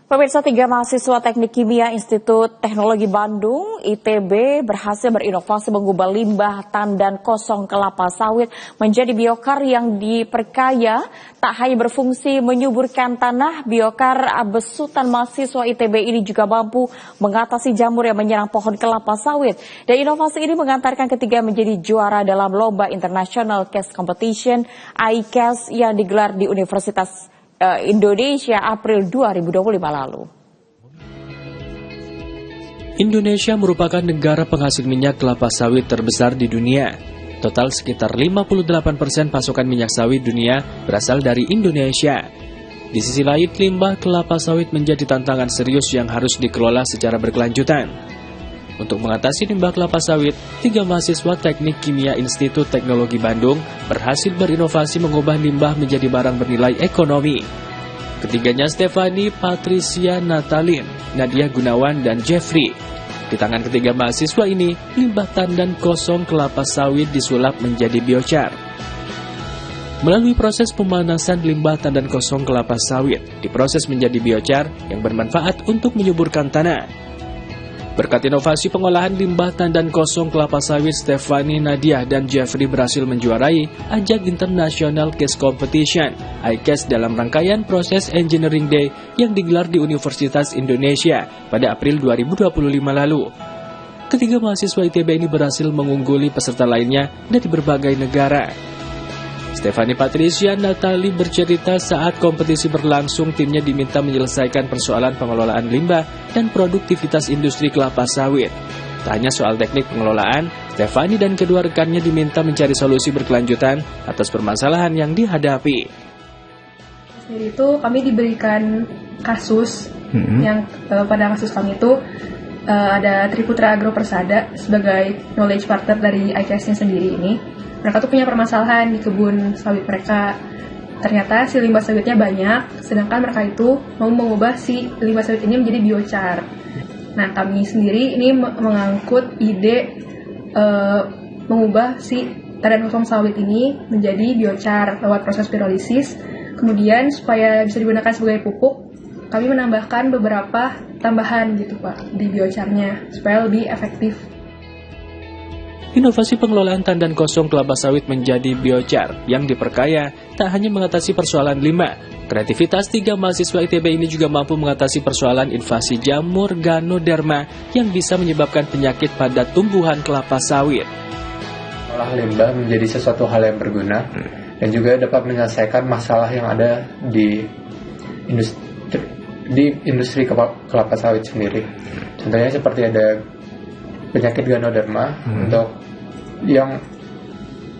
Pemirsa, 3 mahasiswa Teknik Kimia Institut Teknologi Bandung (ITB) berhasil berinovasi mengubah limbah tandan kosong kelapa sawit menjadi biokar yang diperkaya. Tak hanya berfungsi menyuburkan tanah, biokar besutan mahasiswa ITB ini juga mampu mengatasi jamur yang menyerang pohon kelapa sawit. Dan inovasi ini mengantarkan ketiga menjadi juara dalam Lomba International Case Competition (ICAS) yang digelar di Universitas Indonesia April 2025 lalu. Indonesia merupakan negara penghasil minyak kelapa sawit terbesar di dunia. Total sekitar 58% pasokan minyak sawit dunia berasal dari Indonesia. Di sisi lain, limbah kelapa sawit menjadi tantangan serius yang harus dikelola secara berkelanjutan. Untuk mengatasi limbah kelapa sawit, 3 mahasiswa Teknik Kimia Institut Teknologi Bandung berhasil berinovasi mengubah limbah menjadi barang bernilai ekonomi. Ketiganya Stefani, Patricia, Natalin, Nadia Gunawan, dan Jeffrey. Di tangan ketiga mahasiswa ini, limbah tandan kosong kelapa sawit disulap menjadi biochar. Melalui proses pemanasan limbah tandan kosong kelapa sawit, diproses menjadi biochar yang bermanfaat untuk menyuburkan tanah. Berkat inovasi pengolahan limbah tandan kosong kelapa sawit, Stefani, Nadia, dan Jeffrey berhasil menjuarai ajang International Case Competition (ICAS) dalam rangkaian proses Engineering Day yang digelar di Universitas Indonesia pada April 2025 lalu. Ketiga mahasiswa ITB ini berhasil mengungguli peserta lainnya dari berbagai negara. Stefani, Patricia, Natali bercerita saat kompetisi berlangsung, timnya diminta menyelesaikan persoalan pengelolaan limbah dan produktivitas industri kelapa sawit. Tak hanya soal teknik pengelolaan, Stefani dan kedua rekannya diminta mencari solusi berkelanjutan atas permasalahan yang dihadapi. Jadi itu kami diberikan kasus yang pada kasus kami itu ada Triputra Agro Persada sebagai knowledge partner dari ICAS-nya sendiri ini. Mereka tuh punya permasalahan di kebun sawit mereka. Ternyata si limbah sawitnya banyak, sedangkan mereka itu mau mengubah si limbah sawit ini menjadi biochar. Nah, kami sendiri ini mengangkut ide mengubah si tandan kosong sawit ini menjadi biochar lewat proses pirolisis. Kemudian supaya bisa digunakan sebagai pupuk, kami menambahkan beberapa tambahan gitu Pak di biocharnya supaya lebih efektif. Inovasi pengelolaan tandan kosong kelapa sawit menjadi biochar yang diperkaya tak hanya mengatasi persoalan limbah. Kreativitas 3 mahasiswa ITB ini juga mampu mengatasi persoalan invasi jamur Ganoderma yang bisa menyebabkan penyakit pada tumbuhan kelapa sawit. Olah limbah menjadi sesuatu hal yang berguna dan juga dapat menyelesaikan masalah yang ada di industri kelapa sawit sendiri. Contohnya seperti ada penyakit Ganoderma untuk yang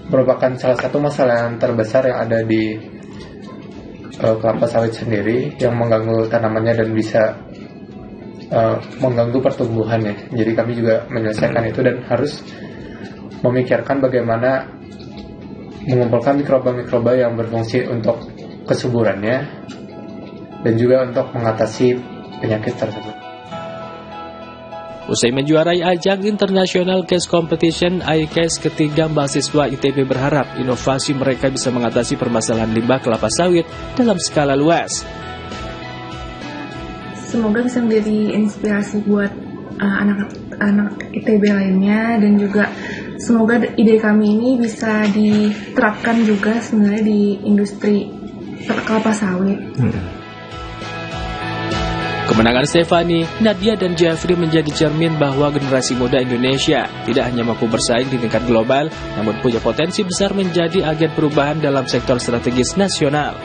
merupakan salah satu masalah yang terbesar yang ada di kelapa sawit sendiri yang mengganggu tanamannya dan bisa mengganggu pertumbuhannya. Jadi kami juga menyelesaikan itu dan harus memikirkan bagaimana mengumpulkan mikroba-mikroba yang berfungsi untuk kesuburannya dan juga untuk mengatasi penyakit tersebut. Usai menjuarai ajang International Case Competition (ICAS), ketiga mahasiswa ITB berharap inovasi mereka bisa mengatasi permasalahan limbah kelapa sawit dalam skala luas. Semoga bisa menjadi inspirasi buat anak-anak ITB lainnya, dan juga semoga ide kami ini bisa diterapkan juga sebenarnya di industri kelapa sawit. Kemenangan Stefani, Nadia, dan Jeffrey menjadi cermin bahwa generasi muda Indonesia tidak hanya mampu bersaing di tingkat global, namun punya potensi besar menjadi agen perubahan dalam sektor strategis nasional.